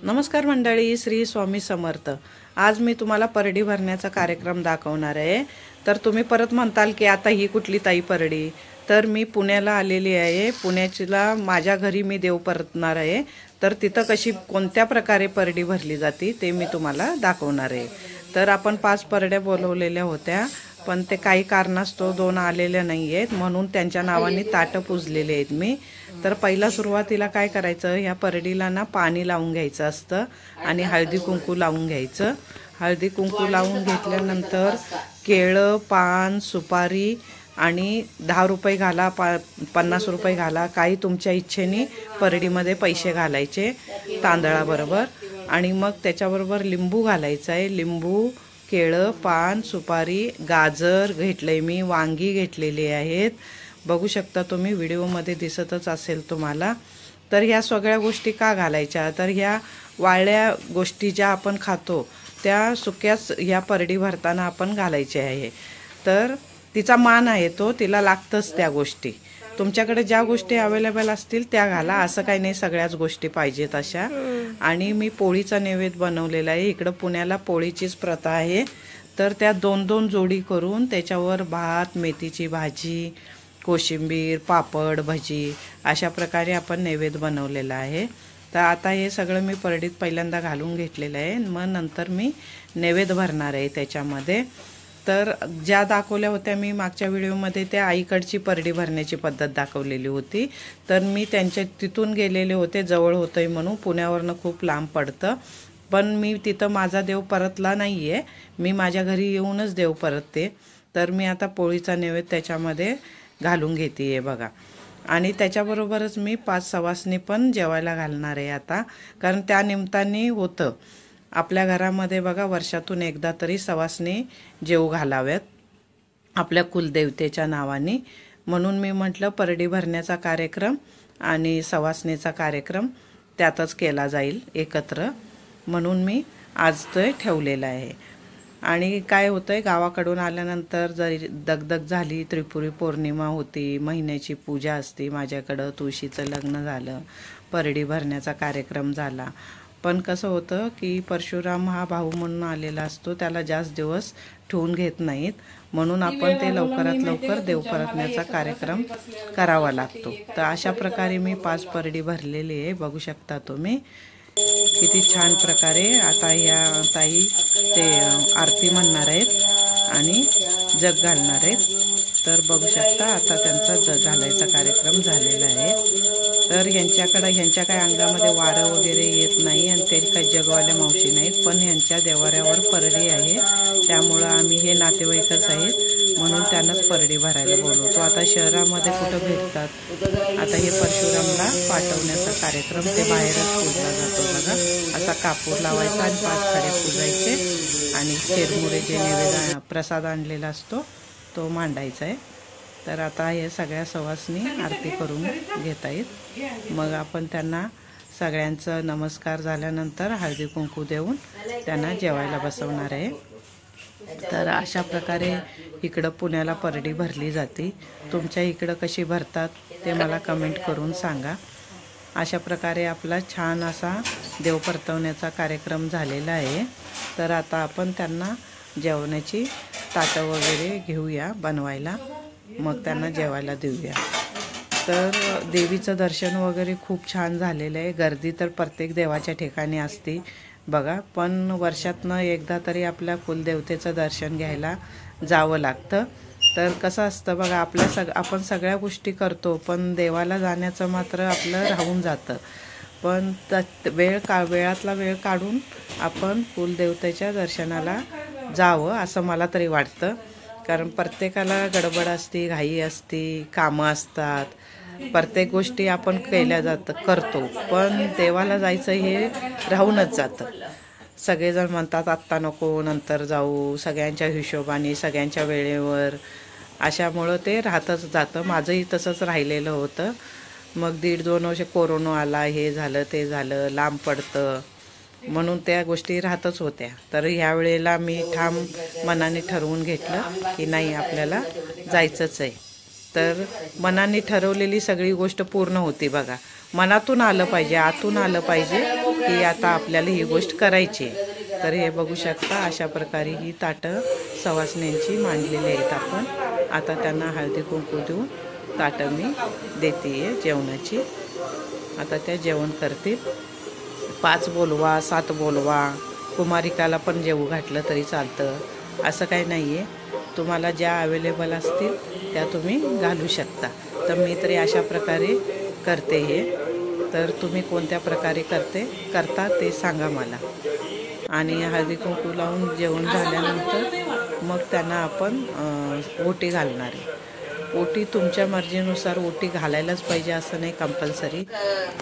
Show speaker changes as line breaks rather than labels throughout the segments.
नमस्कार मंडळी, श्री स्वामी समर्थ। आज मी तुम्हाला परडी भरण्याचा कार्यक्रम दाखवणार आहे। तर तुम्ही परत म्हणताल की आता ही कुठली ताई परडी? तर मी पुण्याला आलेली आहे। पुण्याला माझ्या घरी मी देव परतणार आहे। तर तिथं कशी कोणत्या प्रकारे परडी भरली जाते ते मी तुम्हाला दाखवणार आहे। तर आपण 5 परड्या बोलवलेल्या होत्या, पण ते काही कारणास्तव 2 आलेल्या नाही आहेत, म्हणून त्यांच्या नावाने ताटं पुजलेले आहेत मी। तर पहिला सुरुवातीला काय करायचं, ह्या परडीला ना पाणी लावून घ्यायचं असतं आणि हळदी कुंकू लावून घ्यायचं। हळदी कुंकू लावून घेतल्यानंतर केळं, पान, सुपारी आणि 10 रुपये घाला, 50 रुपये घाला, काही तुमच्या इच्छेने परडीमध्ये पैसे घालायचे तांदळाबरोबर। आणि मग त्याच्याबरोबर लिंबू घालायचं आहे। लिंबू, केळं, पान, सुपारी, गाजर घेतलंय मी, वांगी घेतलेली आहेत, बघू शकता तुम्ही, व्हिडिओमध्ये दिसतच असेल तुम्हाला। तर ह्या सगळ्या गोष्टी का घालायच्या, तर ह्या वाळल्या गोष्टी ज्या आपण खातो त्या सुक्याच ह्या परडी भरताना आपण घालायच्या आहे। तर तिचा मान आहे तो, तिला लागतंच त्या गोष्टी। तुमच्याकडे ज्या गोष्टी अवेलेबल असतील त्या घाला, असं काही नाही सगळ्याच गोष्टी पाहिजेत अशा। आणि मी पोळीचा नैवेद्य बनवलेला आहे। इकडं पुण्याला पोळीचीच प्रथा आहे। तर त्या 2-2 जोडी करून त्याच्यावर भात, मेथीची भाजी, कोशिंबीर, पापड, भजी अशा प्रकारे आपण नैवेद्य बनवलेला आहे। तर आता हे सगळं मी परडीत पहिल्यांदा घालून घेतलेलं आहे, मग नंतर मी नैवेद्य भरणार आहे त्याच्यामध्ये। तर ज्या दाखवल्या होत्या मी मागच्या व्हिडिओमध्ये त्या आईकडची परडी भरण्याची पद्धत दाखवलेली होती। तर मी त्यांच्या तिथून गेलेले होते, जवळ होतंय म्हणून, पुण्यावरनं खूप लांब पडतं, पण मी तिथं माझा देव परतला नाही आहे, मी माझ्या घरी येऊनच देव परतते। तर मी आता पोळीचा नैवेद्य त्याच्यामध्ये घालून घेते आहे बघा। आणि त्याच्याबरोबरच मी 5 सवासणी पण जेवायला घालणार आहे आता, कारण त्या निमित्ताने होतं आपल्या घरामध्ये बघा, वर्षातून एकदा तरी सवासणी जेव घालाव्यात आपल्या कुलदेवतेच्या नावाने। म्हणून मी म्हटलं परडी भरण्याचा कार्यक्रम आणि सवासणीचा कार्यक्रम त्यातच केला जाईल एकत्र, म्हणून मी आज ते ठेवलेलं आहे। आणि काय होतंय, गावाकडून आल्यानंतर जरी दगदग झाली, त्रिपुरी पौर्णिमा होती, महिन्याची पूजा असते माझ्याकडं, तुळशीचं लग्न झालं, परडी भरण्याचा कार्यक्रम झाला, पण कसं होतं की परशुराम हा भाऊ म्हणून आलेला असतो, त्याला जास्त दिवस ठेवून घेत नाहीत, म्हणून आपण ते लवकरात लवकर देव परतण्याचा कार्यक्रम करावा लागतो। तर अशा प्रकारे मी 5 परडी भरलेली आहे, बघू शकता तुम्ही किती छान प्रकारे। आता या ताई ते आरती म्हणणार आहेत आणि जग घालणार आहेत। तर बघू शकता आता त्यांचा जग घालायचा कार्यक्रम झालेला आहे। तर ह्यांच्या काय अंगामध्ये वारं वगैरे येत नाही आणि ते काही जगवाल्या मावशी नाहीत, पण ह्यांच्या देवाऱ्यावर परडी आहे, त्यामुळं आम्ही हे नातेवाईकच आहेत म्हणून त्यांनाच परडी भरायला बोलवतो। आता शहरामध्ये कुठं भेटतात, आता हे परशुरामला पाठवण्याचा कार्यक्रम ते बाहेरच पूजला जातो बघा। असा कापूर लावायचा आणि 5 खडे पूजायचे आणि चिरमुरे जे नैवेद्य प्रसाद आणलेला असतो तो मांडायचा आहे। तर आता हे सगळ्या सवासणी आरती करून घेत आहेत, मग आपण त्यांना सगळ्यांचं नमस्कार झाल्यानंतर हळदी कुंकू देऊन त्यांना जेवायला बसवणार आहे। तर अशा प्रकारे इकडं पुण्याला परडी भरली जाते। तुमच्या इकडं कशी भरतात ते मला कमेंट करून सांगा। अशा प्रकारे आपला छान असा देव परतवण्याचा कार्यक्रम झालेला आहे। तर आता आपण त्यांना जेवणाची ताटं वगैरे घेऊया बनवायला, मग त्यांना जेवायला देऊया। तर देवीचं दर्शन वगैरे खूप छान झालेलं आहे। गर्दी तर प्रत्येक देवाच्या ठिकाणी असते बघा, पण वर्षातनं एकदा तरी आपल्या कुलदेवतेचं दर्शन घ्यायला जावं लागतं। तर कसं असतं बघा, आपण सगळ्या गोष्टी करतो, पण देवाला जाण्याचं मात्र आपलं राहून जातं। पण वेळातला वेळ काढून आपण कुलदेवतेच्या दर्शनाला जावं असं मला तरी वाटतं, कारण प्रत्येकाला गडबड असते, घाई असते, कामं असतात, प्रत्येक गोष्टी आपण करतो, पण देवाला जायचं हे राहूनच जातं। सगळेजण म्हणतात आत्ता नको, नंतर जाऊ, सगळ्यांच्या हिशोबाने, सगळ्यांच्या वेळेवर, अशामुळं ते राहतच जातं। माझंही तसंच राहिलेलं होतं, मग 1.5-2 वर्ष कोरोना आला, हे झालं ते झालं, लांब पडतं, म्हणून त्या गोष्टी राहतच होत्या। तर ह्या वेळेला मी ठाम मनाने ठरवून घेतलं की नाही, आपल्याला जायचंच आहे। तर मनाने ठरवलेली सगळी गोष्ट पूर्ण होती बघा। मनातून आलं पाहिजे, आतून आलं पाहिजे, की आता आपल्याला ही गोष्ट करायची आहे. तर हे बघू शकता, अशा प्रकारे ही ताटं सवासण्यांची मांडलेली आहेत. आपण आता त्यांना हळदी कुंकू देऊन ताटं मी देते आहे जेवणाची. आता त्या जेवण करतील. 5 बोलवा 7 बोलवा, कुमारिकाला पण जेवू घातलं तरी चालतं, असं काही नाही आहे. तुम्हाला ज्या अवेलेबल असतील त्या तुम्ही घालू शकता. तर मी तरी अशा प्रकारे करते हे. तर तुम्ही कोणत्या प्रकारे करता ते सांगा मला. आणि हळदी कुंकू लावून जेवण झाल्यानंतर मग त्यांना आपण ओटी घालणार आहे. ओटी तुमच्या मर्जीनुसार ओटी घालायलाच पाहिजे असं नाही कंपल्सरी,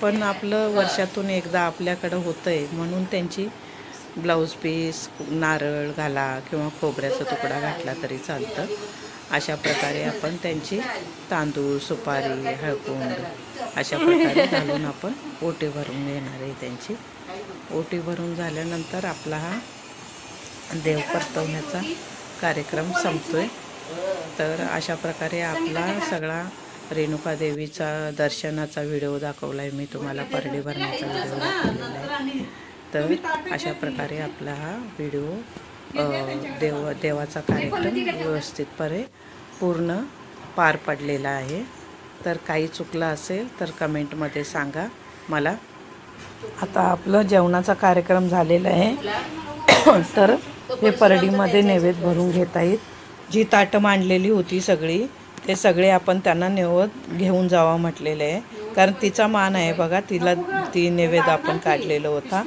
पण आपलं वर्षातून एकदा आपल्याकडं होतं आहे म्हणून त्यांची ब्लाऊज पीस, नारळ घाला किंवा खोबऱ्याचा तुकडा घातला तरी चालतं. अशा प्रकारे आपण त्यांची तांदूळ, सुपारी, हळकुंड अशा प्रकारे घालून आपण ओटी भरून घेणार आहे. त्यांची ओटी भरून झाल्यानंतर आपला हा देव परतवण्याचा कार्यक्रम संपतोय. तर अशा प्रकारे आपला सगळा रेणुका देवीचा दर्शनाचा व्हिडिओ दाखवला आहे मी तुम्हाला, परडी भरण्याचा व्हिडिओ दाखवलेला आहे. तर अशा प्रकारे आपला हा व्हिडिओ देवाचा कार्यक्रम व्यवस्थितपणे पूर्ण पार पडलेला आहे. तर काही चुकलं असेल तर कमेंटमध्ये सांगा मला. आता आपलं जेवणाचा कार्यक्रम झालेला आहे. तर हे परडीमध्ये नैवेद्य भरून घेता येईल. जी ताटं मांडलेली होती सगळी, ते सगळे आपण त्यांना नैवेद्य घेऊन जावा म्हटलेलं आहे. कारण तिचा मान आहे बघा, ती नैवेद्य आपण काढलेला होता.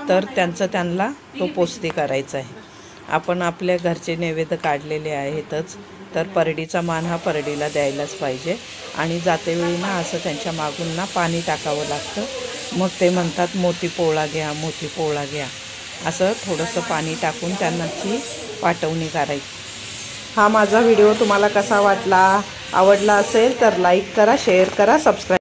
तर त्यांना तो पोचती करायचा आहे. आपण आपल्या घरचे नैवेद्य काढलेले आहेतच, तर परडीचा मान हा परडीला द्यायलाच पाहिजे. आणि जातेवेळी ना असं त्यांच्या मागून ना पाणी टाकावं लागतं. मग ते म्हणतात मोती पोळा घ्या, मोती पोळा घ्या, असं थोडंसं पाणी टाकून त्यांची पाठवणी करायची. हा माझा व्हिडिओ तुम्हाला कसा वाटला? आवडला असेल तर लाईक करा, शेअर करा, सबस्क्राईब